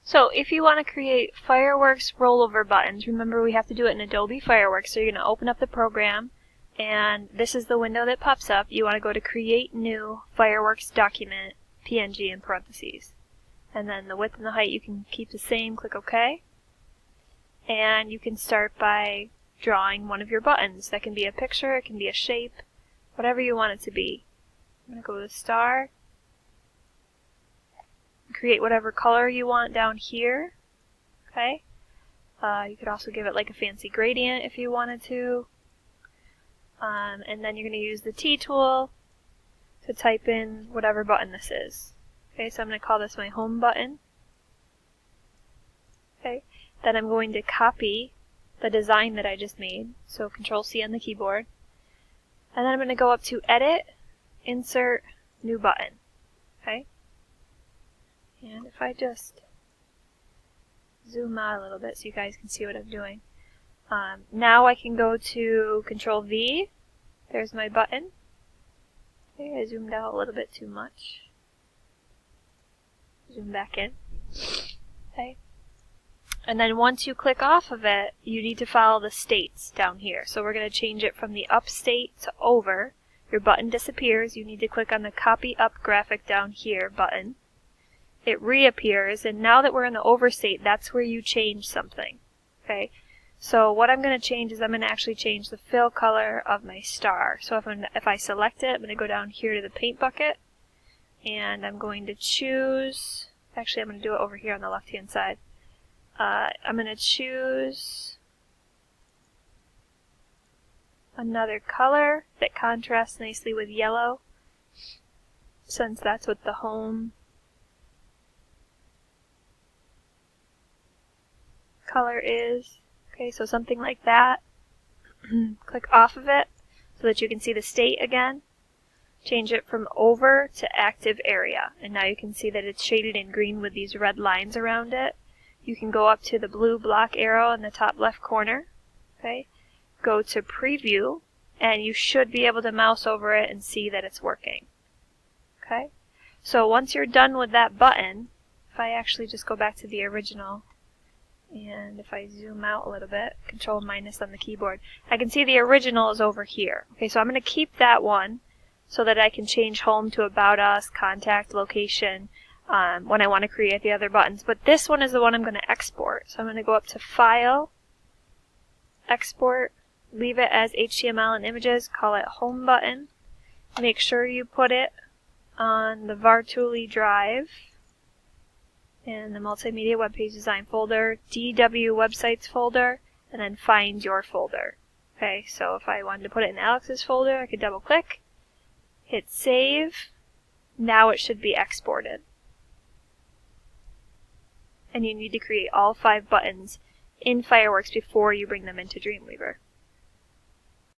So if you want to create fireworks rollover buttons, remember we have to do it in Adobe Fireworks. So you're going to open up the program, and this is the window that pops up. You want to go to Create New Fireworks Document, PNG in parentheses. And then the width and the height you can keep the same, click OK. And you can start by drawing one of your buttons. That can be a picture, it can be a shape, whatever you want it to be. I'm going to go with a star. Create whatever color you want down here. Okay. You could also give it like a fancy gradient if you wanted to. And then you're going to use the T tool to type in whatever button this is. Okay, so I'm going to call this my home button. Okay. Then I'm going to copy the design that I just made. So Control-C on the keyboard. And then I'm going to go up to Edit, Insert, New Button. Okay. And if I just zoom out a little bit so you guys can see what I'm doing. Now I can go to Control-V. There's my button. Okay, I zoomed out a little bit too much. Zoom back in. Okay. And then once you click off of it, you need to follow the states down here. So we're going to change it from the up state to over. Your button disappears. You need to click on the Copy Up Graphic down here button. It reappears, and now that we're in the over state, that's where you change something. Okay. So what I'm going to change is I'm going to actually change the fill color of my star. So if I select it, I'm going to go down here to the paint bucket, and I'm going to choose, actually I'm going to do it over here on the left hand side. I'm going to choose another color that contrasts nicely with yellow, since that's what the home color is. Okay, so something like that. Click off of it so that you can see the state again. Change it from over to active area, and now you can see that it's shaded in green with these red lines around it. You can go up to the blue block arrow in the top left corner. Okay, go to preview, and you should be able to mouse over it and see that it's working. Okay, so once you're done with that button, if I actually just go back to the original, and if I zoom out a little bit, Control minus on the keyboard, I can see the original is over here. Okay, so I'm going to keep that one so that I can change home to About Us, Contact, Location, when I want to create the other buttons. But this one is the one I'm going to export. So I'm going to go up to File, Export, leave it as HTML and images, call it Home Button. Make sure you put it on the Vartuli drive in the Multimedia Web Page Design folder, DW Websites folder, and then find your folder. Okay, so if I wanted to put it in Alex's folder, I could double click, hit save. Now it should be exported. And you need to create all 5 buttons in Fireworks before you bring them into Dreamweaver.